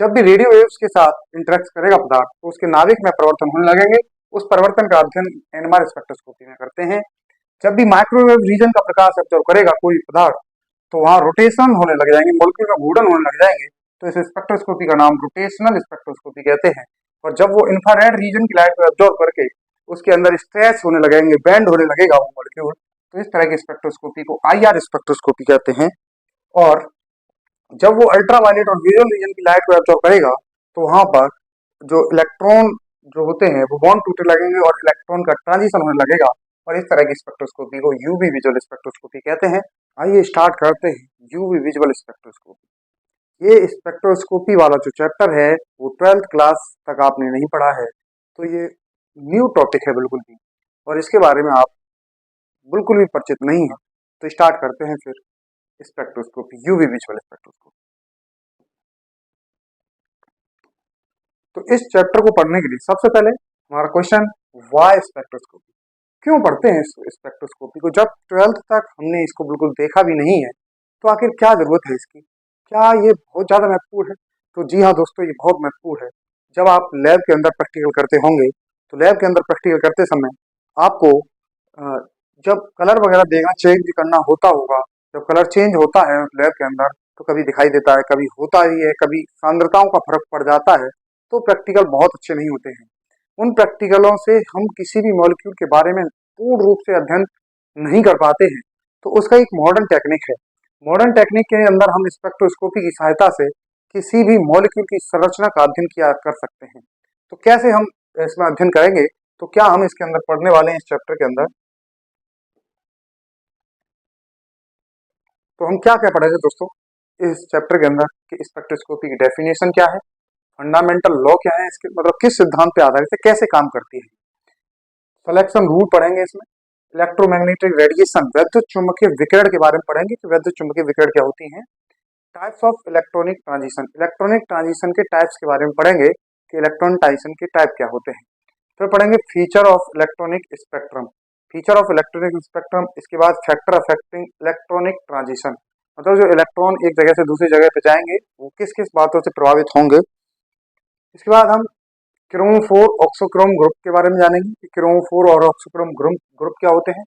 जब भी radio waves के साथ इंटरेक्ट करेगा पदार्थ तो उसके नाभिक में परिवर्तन होने लगेंगे। उस परिवर्तन का अध्ययन एनएमआर स्पेक्ट्रोस्कोपी में करते हैं। जब भी माइक्रोवेव रीजन का प्रकाश ऑब्जर्व करेगा कोई पदार्थ तो वहां रोटेशन होने लग जाएंगे, मॉलिक्यूल का घूर्णन होने लग जाएंगे। तो इस स्पेक्ट्रोस्कोपी का नाम रोटेशनल स्पेक्ट्रोस्कोपी कहते हैं। और जब वो इंफ्रारेड रीजन की लाइट को ऑब्जर्व करके उसके अंदर स्ट्रेच होने लगेंगे, बैंड होने लगेगा वो मॉलिक्यूल, तो इस तरह की स्पेक्ट्रोस्कोपी को आईआर स्पेक्ट्रोस्कोपी कहते हैं। और जब वो अल्ट्रावायलेट और विजुअल रीजन की लाइट को एब्जॉर्ब करेगा तो वहां पर जो इलेक्ट्रॉन जो होते हैं वो बॉन्ड टूटने लगेंगे और इलेक्ट्रॉन का ट्रांजिशन होने लगेगा। और इस तरह की स्पेक्ट्रोस्कोपी को यूवी विजुअल स्पेक्ट्रोस्कोपी कहते हैं। आइए स्टार्ट करते हैं यूवी विजुअल स्पेक्ट्रोस्कोपी। ये स्पेक्ट्रोस्कोपी वाला जो चैप्टर है वो 12th क्लास तक आपने नहीं पढ़ा है, तो ये न्यू टॉपिक है बिल्कुल भी, और इसके बारे में आप बिल्कुल भी परिचित नहीं है। तो स्टार्ट करते हैं फिर स्पेक्ट्रोस्कोपी, यूवी विजुअल स्पेक्ट्रोस्कोपी। तो इस चैप्टर को पढ़ने के लिए सबसे पहले हमारा क्वेश्चन, वाई स्पेक्ट्रोस्कोपी, क्यों पढ़ते हैं इस स्पेक्ट्रोस्कोपी को? जब 12th तक हमने इसको बिल्कुल देखा भी नहीं है तो आखिर क्या जरूरत है इसकी? क्या ये बहुत ज्यादा महत्वपूर्ण है? तो जी हाँ दोस्तों, ये बहुत महत्वपूर्ण है। जब आप लैब के अंदर प्रैक्टिकल करते होंगे तो लैब के अंदर प्रैक्टिकल करते समय आपको जब कलर वगैरह देखना चेंज करना होता होगा, जब कलर चेंज होता है लैब के अंदर तो कभी दिखाई देता है, कभी होता ही है, कभी सांद्रताओं का फर्क पड़ जाता है, तो प्रैक्टिकल बहुत अच्छे नहीं होते हैं। उन प्रैक्टिकलों से हम किसी भी मॉलिक्यूल के बारे में पूर्ण रूप से अध्ययन नहीं कर पाते हैं। तो उसका एक मॉडर्न टेक्निक है। मॉडर्न टेक्निक के अंदर हम स्पेक्ट्रोस्कोपी की सहायता से किसी भी मॉलिक्यूल की संरचना का अध्ययन किया कर सकते हैं। तो कैसे हम इसमें अध्ययन करेंगे? तो क्या हम इसके अंदर पढ़ने वाले हैं इस चैप्टर के अंदर? तो हम क्या क्या पढ़ेंगे दोस्तों इस चैप्टर के अंदर कि स्पेक्ट्रोस्कोपी की डेफिनेशन क्या है, फंडामेंटल लॉ क्या है, इसके मतलब किस सिद्धांत पे आधारित है, कैसे काम करती है। सिलेक्शन रूल पढ़ेंगे इसमें। इलेक्ट्रोमैग्नेटिक रेडिएशन, वैद्युत चुंबकीय विकिरण के बारे में पढ़ेंगे कि वैद्युत चुंबकीय विकिरण क्या होती हैं। Types of electronic transition, electronic transition के टाइप्स के बारे में पढ़ेंगे कि इलेक्ट्रॉन ट्रांजिशन के टाइप क्या होते हैं। फिर पढ़ेंगे feature of electronic spectrum, feature of electronic spectrum. इसके बाद फैक्टर अफेक्टिंग इलेक्ट्रॉनिक ट्रांजिशन, मतलब जो इलेक्ट्रॉन एक जगह से दूसरी जगह पे जाएंगे वो किस किस बातों से प्रभावित होंगे। इसके बाद हम क्रोमोफोर ऑक्सोक्रोम ग्रुप के बारे में जानेंगे कि क्रोमोफोर और ऑक्सोक्रोम ग्रुप ग्रुप क्या होते हैं।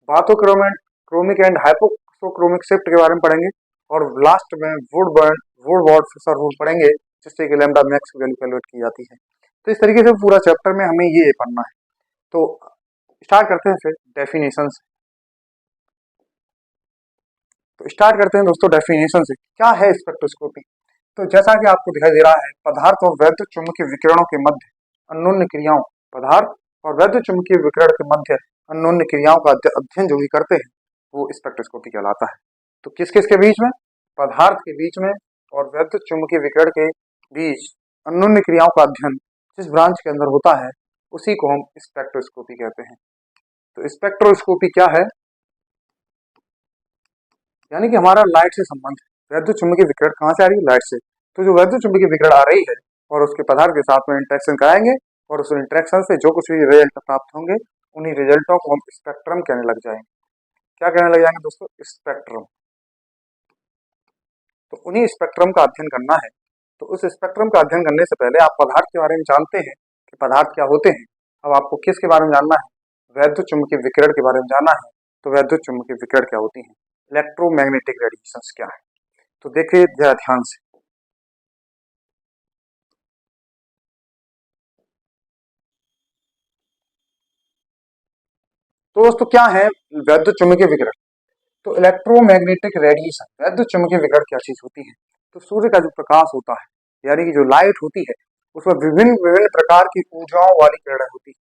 बाथोक्रोमिक एंड हाइपोक्सोक्रोमिक शिफ्ट के बारे में पढ़ेंगे। और लास्ट में वुड फिशर रूल पढ़ेंगे जिससे कि लैम्डा मैक्स की वैल्यू कैलकुलेट की जाती है। तो इस तरीके से पूरा चैप्टर में हमें ये पढ़ना है। तो स्टार्ट करते हैं फिर डेफिनेशन से। तो स्टार्ट करते हैं दोस्तों डेफिनेशन से। क्या है स्पेक्ट्रोस्कोपी? तो जैसा कि आपको दिखाई दे रहा है, पदार्थ और वैद्युत चुंबकीय विकिरणों के मध्य अन्योन्य क्रियाओं, पदार्थ और वैद्युत चुंबकीय विकिरण के मध्य अन्योन्य क्रियाओं का अध्ययन जो भी करते हैं वो स्पेक्ट्रोस्कोपी कहलाता है। तो किस किस के बीच में? पदार्थ के बीच में और वैद्युत चुंबकीय विकिरण के बीच अन्योन्य क्रियाओं का अध्ययन जिस ब्रांच के अंदर होता है उसी को हम स्पेक्ट्रोस्कोपी कहते हैं। तो स्पेक्ट्रोस्कोपी क्या है? यानी कि हमारा लाइट से संबंध है। वैद्युत चुंबकीय विकिरण कहाँ से आ रही है? लाइट से। तो जो वैद्युत चुंबकीय विकिरण आ रही है और उसके पदार्थ के साथ में इंटरेक्शन कराएंगे और उस इंटरेक्शन से जो कुछ भी रिजल्ट प्राप्त होंगे उन्हीं रिजल्टों को हम स्पेक्ट्रम कहने लग जाएंगे। क्या कहने लग जाएंगे दोस्तों? स्पेक्ट्रम। तो उन्हीं स्पेक्ट्रम का अध्ययन करना है। तो उस स्पेक्ट्रम का अध्ययन करने से पहले आप पदार्थ के बारे में जानते हैं कि पदार्थ क्या होते हैं। अब आपको किसके बारे में जानना है? वैद्युत चुंबकीय विकिरण के बारे में जानना है। तो वैद्युत चुंबकीय विकिरण क्या होती है, इलेक्ट्रोमैग्नेटिक रेडिएशंस क्या है। तो देखिए जरा ध्यान से। तो दोस्तों क्या है वैद्युत चुंबकीय विकिरण? तो इलेक्ट्रोमैग्नेटिक रेडिएशन, वैद्युत चुंबकीय विकिरण क्या चीज होती है? तो सूर्य का जो प्रकाश होता है यानी कि जो लाइट होती है उसमें विभिन्न विभिन्न प्रकार की ऊर्जाओं वाली किरणें होती है।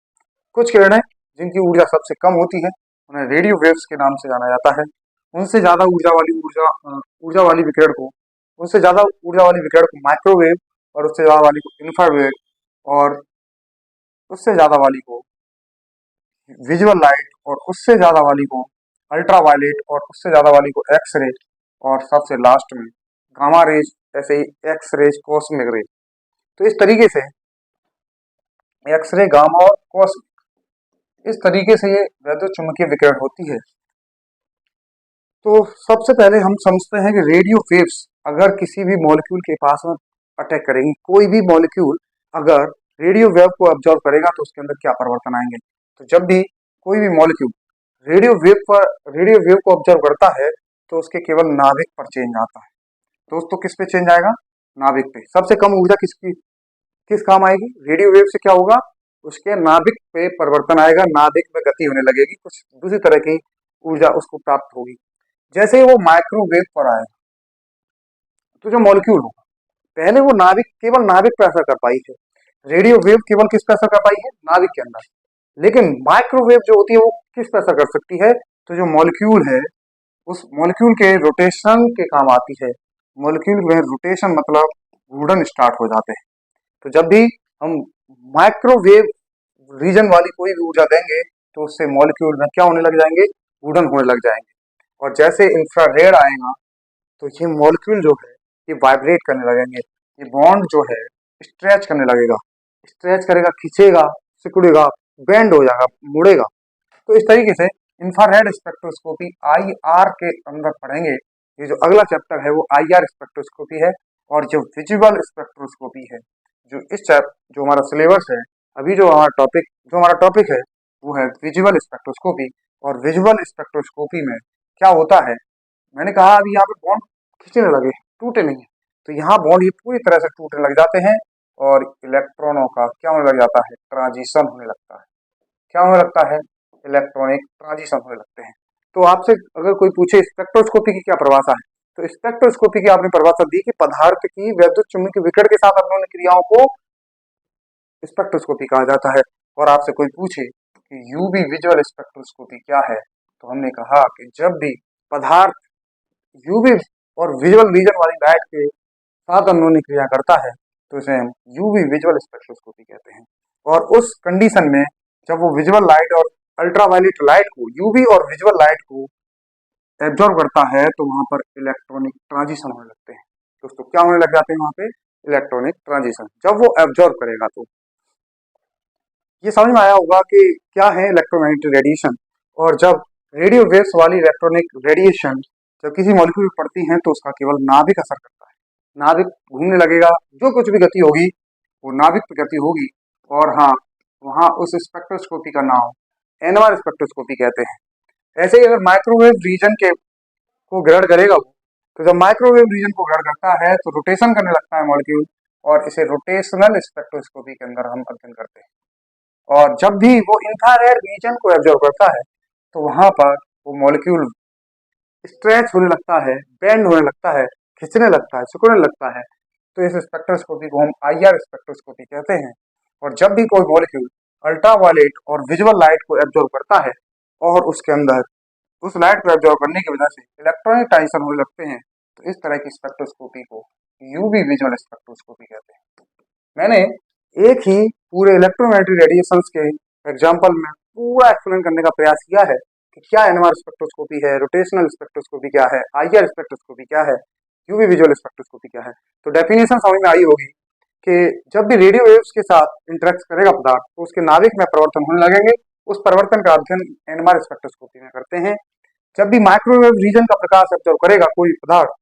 कुछ किरणें जिनकी ऊर्जा सबसे कम होती है उन्हें रेडियो वेव्स के नाम से जाना जाता है। उनसे ज्यादा ऊर्जा वाली विकिरण को उनसे ज्यादा ऊर्जा वाली विकिरण को माइक्रोवेव, और उससे ज्यादा वाली को इंफ्रारेड, और उससे ज्यादा वाली को विजुअल लाइट, और उससे ज्यादा वाली को अल्ट्रावायलेट, और उससे ज्यादा वाली को एक्स रे, और सबसे लास्ट में गामा रेज, ऐसे ही एक्स रेज, कॉस्मिक रे। तो इस तरीके से एक्स रे, गामा और कॉस्मिक, इस तरीके से ये वैद्युत चुंबकीय विकिरण होती है। तो सबसे पहले हम समझते हैं कि रेडियो वेव्स अगर किसी भी मॉलिक्यूल के पास में अटैक करेंगी। कोई भी मॉलिक्यूल अगर रेडियो वेव को ऑब्जर्व करेगा तो उसके अंदर क्या परिवर्तन आएंगे। तो जब भी कोई भी मॉलिक्यूल रेडियो वेव को ऑब्जर्व करता है तो उसके केवल नाभिक पर चेंज आता है। दोस्तों किस पे चेंज आएगा? नाभिक पे। सबसे कम ऊर्जा किसकी किस काम आएगी? रेडियो वेव से क्या होगा? उसके नाभिक पे परिवर्तन आएगा, नाभिक में गति होने लगेगी, कुछ दूसरी तरह की ऊर्जा उसको प्राप्त होगी। जैसे ही वो माइक्रोवेव पर आए तो जो मॉलिक्यूल होगा, पहले वो नाभिक केवल नाभिक पर असर कर पाई है, रेडियो वेव केवल किस पर असर कर पाई है? नाभिक के अंदर। लेकिन माइक्रोवेव जो होती है वो किस पर असर कर सकती है? तो जो मॉलिक्यूल है उस मॉलिक्यूल के रोटेशन के काम आती है। मॉलिक्यूल में रोटेशन मतलब घूर्णन स्टार्ट हो जाते हैं। तो जब भी हम माइक्रोवेव रीजन वाली कोई भी ऊर्जा देंगे तो उससे मॉलिक्यूल में क्या होने लग जाएंगे? घूर्णन होने लग जाएंगे। और जैसे इंफ्रारेड आएगा तो ये मॉलिक्यूल जो है ये वाइब्रेट करने लगेंगे, ये बॉन्ड जो है स्ट्रेच करने लगेगा, स्ट्रेच करेगा, खींचेगा, सिकुड़ेगा, बेंड हो जाएगा, मुड़ेगा। तो इस तरीके से इंफ्रारेड स्पेक्ट्रोस्कोपी IR के अंदर पढ़ेंगे। ये जो अगला चैप्टर है वो IR स्पेक्ट्रोस्कोपी है। और जो विजुअल स्पेक्ट्रोस्कोपी है, जो हमारा सिलेबस है, अभी जो हमारा टॉपिक है वो है विजुअल स्पेक्ट्रोस्कोपी। और विजुअल स्पेक्ट्रोस्कोपी में क्या होता है, मैंने कहा अभी यहाँ पे बॉन्ड खींचने लगे, टूटे नहीं। तो यहाँ बॉन्ड ये पूरी तरह से टूटने लग जाते हैं और इलेक्ट्रॉनों का क्या होने लग जाता है? ट्रांजिशन होने लगता है। क्या होने लगता है? इलेक्ट्रॉनिक ट्रांजिशन होने लगते हैं। तो आपसे अगर कोई पूछे स्पेक्ट्रोस्कोपी की क्या परिभाषा है, तो स्पेक्ट्रोस्कोपी की आपने परिभाषा दी कि पदार्थ की वैद्युत चुम्बकीय विकिरण के साथ अन्योन्य क्रियाओं को स्पेक्ट्रोस्कोपी कहा जाता है। और आपसे कोई पूछे कि यूवी विजुअल स्पेक्ट्रोस्कोपी क्या है, तो हमने कहा कि जब भी पदार्थ यूवी और विजुअल रीजन वाली लाइट के साथ अन्योन्य क्रिया करता है तो इसे हम यूवी विजुअल स्पेक्ट्रोस्कोपी कहते हैं। और उस कंडीशन में जब वो विजुअल लाइट और अल्ट्रावायलेट लाइट को, यूवी और विजुअल लाइट को एब्जॉर्ब करता है तो वहां पर इलेक्ट्रॉनिक ट्रांजिशन होने लगते हैं। दोस्तों क्या होने लग जाते हैं वहां पे? Electronic transition. जब वो एब्जॉर्ब करेगा तो ये समझ में आया होगा कि क्या है इलेक्ट्रोमैग्नेटिक रेडिएशन। और जब रेडियो वेव्स वाली इलेक्ट्रॉनिक रेडिएशन जब किसी मॉलिक्यूल पर पड़ती हैं तो उसका केवल नाभिक असर करता है, नाभिक घूमने लगेगा, जो कुछ भी गति होगी वो नाभिक पे गति होगी। और हाँ, वहाँ उस स्पेक्ट्रोस्कोपी का नाम एनआर स्पेक्ट्रोस्कोपी कहते हैं। ऐसे ही अगर माइक्रोवेव रीजन के को ग्रहण करेगा वो, तो जब माइक्रोवेव रीजन को ग्रहण करता है तो रोटेशन करने लगता है मॉलिक्यूल, और इसे रोटेशनल स्पेक्ट्रोस्कोपी के अंदर हम अध्ययन करते हैं। और जब भी वो इंफ्रारेड रीजन को एब्जॉर्व करता है तो वहां पर वो मॉलिक्यूल स्ट्रेच होने लगता है, बेंड होने लगता है, खिंचने लगता है, सिकुड़ने लगता है। तो इस स्पेक्ट्रोस्कोपी को हम IR स्पेक्ट्रोस्कोपी कहते हैं। और जब भी कोई मॉलिक्यूल अल्ट्रावायलेट और विजुअल लाइट को एब्जॉर्व करता है और उसके अंदर उस लाइट को एब्जॉर्व करने की वजह से इलेक्ट्रॉनिक ट्रांजिशन होने लगते हैं, तो इस तरह की स्पेक्ट्रोस्कोपी को यूवी विजुअल स्पेक्ट्रोस्कोपी कहते हैं। मैंने एक ही पूरे इलेक्ट्रोमैग्नेटिक रेडिएशंस के एग्जांपल में पूरा एक्सप्लेन करने का प्रयास किया है कि क्या एनएमआर स्पेक्ट्रोस्कोपी है, रोटेशनल स्पेक्ट्रोस्कोपी क्या है, IR स्पेक्ट्रोस्कोपी क्या है, यूवी विजुअल स्पेक्ट्रोस्कोपी क्या है। तो डेफिनेशन समझ में आई होगी कि जब भी रेडियो वेव्स के साथ इंटरेक्ट करेगा पदार्थ तो उसके नाभिक में परिवर्तन होने लगेंगे। उस परिवर्तन का अध्ययन एनएमआर स्पेक्ट्रोस्कोपी में करते हैं। जब भी माइक्रोवेव रीजन का प्रकाश ऑब्जर्व करेगा कोई पदार्थ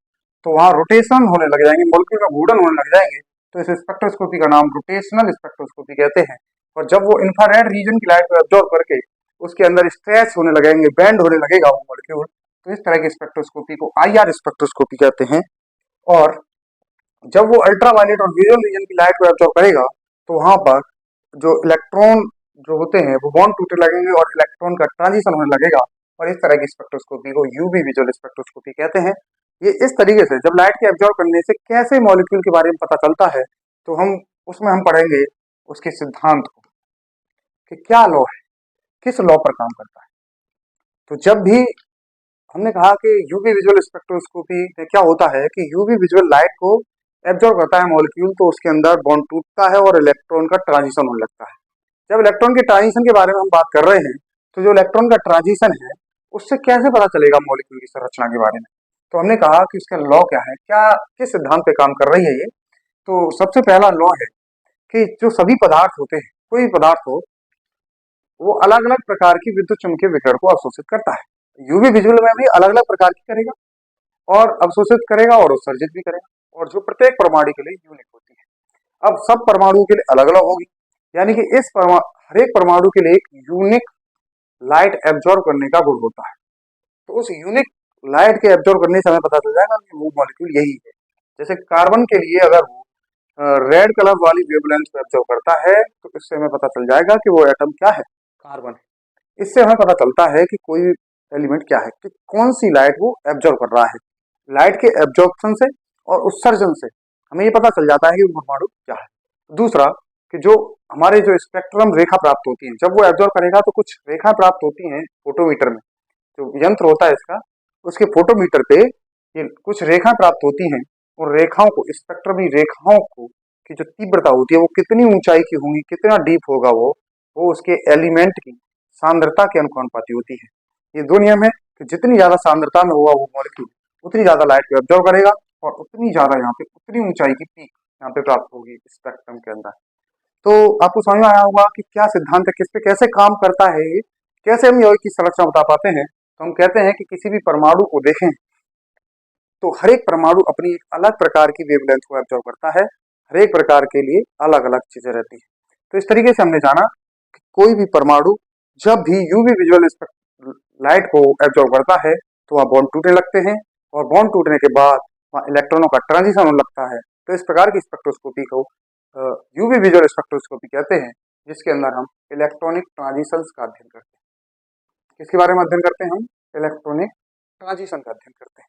तो वहां रोटेशन होने लग जाएंगे, मॉलिक्यूल में घूर्णन होने लग जाएंगे। तो इस स्पेक्ट्रोस्कोपी का नाम रोटेशनल स्पेक्ट्रोस्कोपी कहते हैं। और जब वो इंफ्रारेड रीजन की लाइट को एब्जॉर्ब करके उसके अंदर स्ट्रेच होने लगेंगे, बेंड होने लगेगा वो मॉलिक्यूल, तो इस तरह की स्पेक्ट्रोस्कोपी को IR स्पेक्ट्रोस्कोपी कहते हैं। और जब वो अल्ट्रावायलेट और विजुअल रीजन की लाइट को एब्जॉर्ब करेगा तो वहां पर जो इलेक्ट्रॉन जो होते हैं वो बॉन्ड टूटने लगेंगे और इलेक्ट्रॉन का ट्रांजिशन होने लगेगा। और इस तरह की स्पेक्ट्रोस्कोपी को यूवी विजुअल स्पेक्ट्रोस्कोपी कहते हैं। ये इस तरीके से जब लाइट के एब्जॉर्ब करने से कैसे मॉलिक्यूल के बारे में पता चलता है तो हम पढ़ेंगे उसके सिद्धांत को कि क्या लॉ है, किस लॉ पर काम करता है। तो जब भी हमने कहा कि यूवी विजुअल स्पेक्ट्रोस्कोपी में क्या होता है कि यूवी विजुअल लाइट को एब्जॉर्ब करता है मॉलिक्यूल तो उसके अंदर बॉन्ड टूटता है और इलेक्ट्रॉन का ट्रांजिशन होने लगता है। जब इलेक्ट्रॉन के ट्रांजिशन के बारे में हम बात कर रहे हैं तो जो इलेक्ट्रॉन का ट्रांजिशन है उससे कैसे पता चलेगा मॉलिक्यूल की संरचना के बारे में। तो हमने कहा कि इसका लॉ क्या है, क्या किस सिद्धांत पे काम कर रही है ये। तो सबसे पहला लॉ है कि जो सभी पदार्थ होते हैं, कोई भी पदार्थ हो, वो अलग अलग प्रकार की विद्युत चुम्बकीय विकिरण को अवशोषित करता है। यूवी विजुअल में भी अलग अलग प्रकार की करेगा और अवशोषित करेगा और उत्सर्जित भी करेगा। और जो प्रत्येक परमाणु के लिए यूनिक होती है। अब सब परमाणुओं के लिए अलग अलग होगी, यानी कि हर एक परमाणु के लिए एक यूनिक लाइट एब्जॉर्ब करने का गुण होता है। तो उस यूनिक लाइट के एब्जॉर्ब करने से हमें पता चल जाएगा कि वो मॉलिक्यूल यही है। जैसे कार्बन के लिए अगर वो रेड कलर वाली वेवलेंथ को एब्जॉर्ब करता है तो इससे हमें पता चल जाएगा कि वो एटम क्या है, कार्बन है। इससे हमें पता चलता है कि कोई एलिमेंट क्या है, कि कौन सी लाइट वो एब्जॉर्ब कर रहा है। लाइट के एब्जॉर्प्शन से और उत्सर्जन से हमें ये पता चल जाता है कि वो परमाणु क्या है। दूसरा कि जो हमारे जो स्पेक्ट्रम रेखा प्राप्त होती है, जब वो एब्जॉर्ब करेगा तो कुछ रेखा प्राप्त होती हैं फोटोमीटर में, जो यंत्र होता है इसका, उसके फोटोमीटर पे ये कुछ रेखा प्राप्त होती हैं। और रेखाओं को, स्पेक्ट्रमी रेखाओं को की जो तीव्रता होती है वो कितनी ऊंचाई की होगी, कितना डीप होगा वो उसके एलिमेंट की सांद्रता के अनुपाती होती है। ये दो नियम है कि जितनी ज्यादा सांद्रता में होगा वो मॉलिक्यूल उतनी ज्यादा लाइट को एब्जॉर्ब करेगा और उतनी ज्यादा यहाँ पे उतनी ऊंचाई की पीक यहाँ पे प्राप्त होगी स्पेक्ट्रम के अंदर। तो आपको समझ में आया होगा कि क्या सिद्धांत है, किस पे कैसे काम करता है ये, कैसे हम यौगिक की संरचना बता पाते हैं। तो हम कहते हैं कि किसी भी परमाणु को देखें तो हर एक परमाणु अपनी एक अलग प्रकार की वेवलेंथ को एब्जॉर्ब करता है, हर एक प्रकार के लिए अलग अलग चीजें रहती है। तो इस तरीके से हमने जाना कि कोई भी परमाणु जब भी यूवी विजुअल लाइट को एब्जॉर्ब करता है तो वहाँ बॉन्ड टूटने लगते हैं, और बॉन्ड टूटने के बाद वहाँ इलेक्ट्रॉनों का ट्रांजिशन होने लगता है। तो इस प्रकार की स्पेक्ट्रोस्कोपी को यूवी विजुअल स्पेक्ट्रोस्कोपी कहते हैं, जिसके अंदर हम इलेक्ट्रॉनिक ट्रांजिशंस का अध्ययन करते हैं। किसके बारे में अध्ययन करते हैं हम? इलेक्ट्रॉनिक ट्रांजिशन का अध्ययन करते हैं।